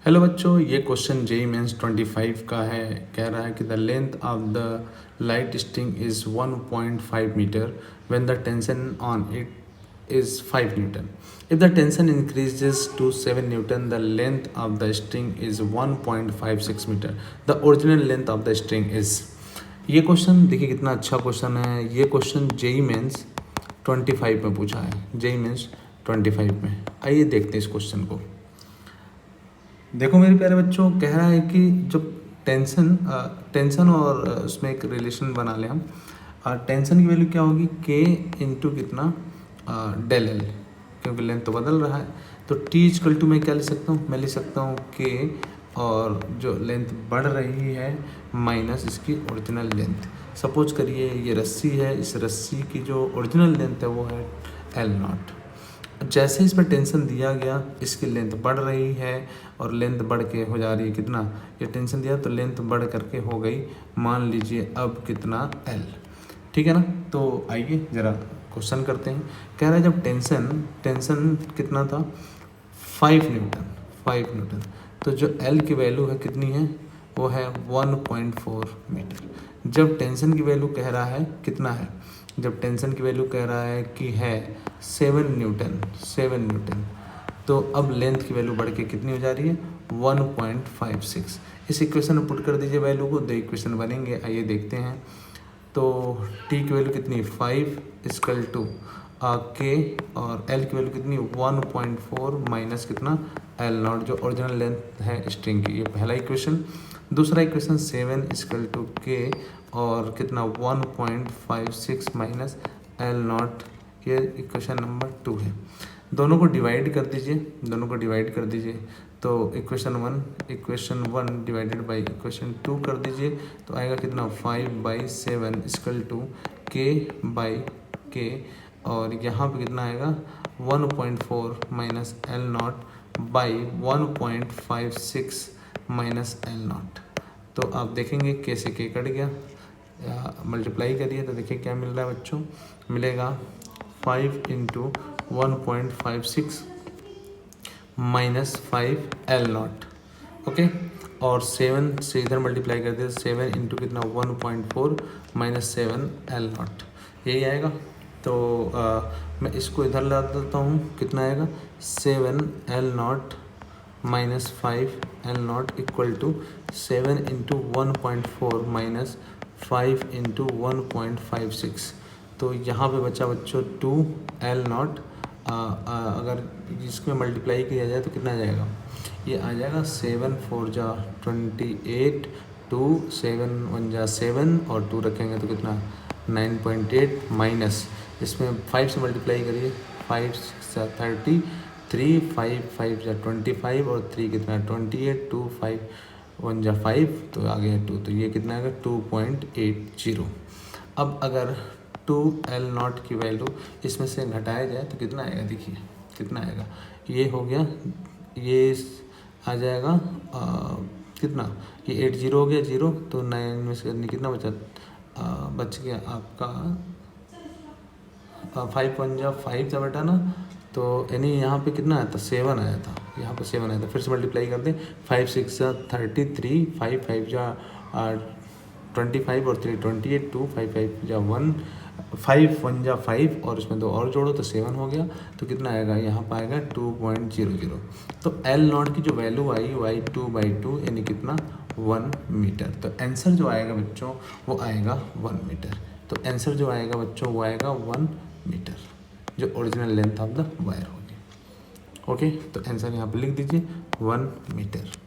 Hello बच्चों, ये question JEE mains 25 का है। कह रहा है कि the length of the light string is 1.5 metre when the tension on it is 5 newton. If the tension increases to 7 newton the length of the string is 1.56 metre. The original length of the string is. ये question देखिए कितना अच्छा question है। ये question JEE mains 25 में पूछा है, JEE mains 25 में। आइए देखते हैं इस क्वेश्चन को। देखो मेरे प्यारे बच्चों, कह रहा है कि जब टेंशन और उसमें एक रिलेशन बना लें हम। टेंशन की वैल्यू क्या होगी, के इंटू कितना डेल एल, क्योंकि लेंथ तो बदल रहा है। तो टी इजकल टू मैं क्या लिख सकता हूँ, मैं लिख सकता हूँ के और जो लेंथ बढ़ रही है माइनस इसकी ओरिजिनल लेंथ। सपोज करिए ये रस्सी है, इस रस्सी की जो ओरिजिनल लेंथ है वो है एल नॉट। जैसे इस पर टेंशन दिया गया इसकी लेंथ बढ़ रही है और लेंथ बढ़ के हो जा रही है कितना, ये टेंशन दिया तो लेंथ बढ़ करके हो गई, मान लीजिए अब कितना एल। ठीक है ना। तो आइए ज़रा क्वेश्चन करते हैं। कह रहा है जब टेंशन कितना था 5 न्यूटन, 5 न्यूटन, तो जो एल की वैल्यू है कितनी है, वो है 1.4 मीटर। जब टेंशन की वैल्यू कह रहा है कितना है, जब टेंशन की वैल्यू कह रहा है कि है 7 न्यूटन, 7 न्यूटन, तो अब लेंथ की वैल्यू बढ़ के कितनी हो जा रही है 1.56। इस इक्वेशन में पुट कर दीजिए वैल्यू को, दो इक्वेशन बनेंगे। आइए देखते हैं। तो टी की वैल्यू कितनी 5 इजकल टू के और एल की वैल्यू कितनी 1.4 माइनस कितना एल नॉट, जो ओरिजिनल लेंथ है स्ट्रिंग की। ये पहला इक्वेशन। दूसरा इक्वेशन 7 इजकल टू के और कितना 1.56 माइनस एल नॉट, ये इक्वेशन नंबर 2 है। दोनों को डिवाइड कर दीजिए, दोनों को डिवाइड कर दीजिए। तो equation one divided by equation 2 कर दीजिए तो आएगा कितना 5/7 इजकल टू के बाई के, और यहाँ पे कितना आएगा 1.4 minus L not by 1.56 minus L not. तो आप देखेंगे कैसे के कट गया, मल्टीप्लाई करिए तो देखिए क्या मिल रहा है बच्चों, मिलेगा 5 into 1.56 minus 5 L not. Okay, और 7 से इधर मल्टीप्लाई कर दिया 7 इंटू कितना 1.4 माइनस 7 एल नॉट, यही आएगा। तो मैं इसको इधर ला देता हूँ, कितना आएगा 7 L naught minus 5 L naught equal to 7 into 1.4 minus 5 into 1.56। तो यहाँ पे बचा बच्चों 2 एल नॉट। अगर इसमें मल्टीप्लाई किया जाए तो कितना आ जाएगा, ये आ जाएगा 7 4 जा 28, 2 7 1 जा 7 और 2 रखेंगे तो कितना 9.8 माइनस इसमें 5 से मल्टीप्लाई करिए 5 6 जा 30, 3 5 5 जा 25 और 3 कितना 28, 2 5 1 जा 5 तो आ गया 2, तो ये कितना आएगा 2.80। अब अगर 2 एल नॉट की वैल्यू इसमें से घटाया जाए तो कितना आएगा, देखिए कितना आएगा, ये हो गया, ये आ जाएगा कितना, ये 80 हो गया 0, तो 9 में से कितना बचा, बच गया आपका 5 1 जा 5 था बेटा ना, तो यानी यहाँ पे कितना आया था 7 आया था, यहाँ पे 7 आया था। फिर से मल्टीप्लाई कर दें 5 6 जा 33, 5 5 जा 25 और 3 28, 2 5 5 जा 1, 5 1 जा 5 और इसमें 2 और जोड़ो तो 7 हो गया। तो कितना आएगा, यहाँ पर आएगा 2.00। तो एल नॉट की जो वैल्यू आई वो आई 2/2 यानी कितना 1 मीटर। तो आंसर जो आएगा बच्चों वो आएगा 1 मीटर। तो आंसर जो आएगा बच्चों वो आएगा 1 मीटर, जो original length of the wire होगी। ओके, तो आंसर यहाँ पर लिख दीजिए 1 मीटर।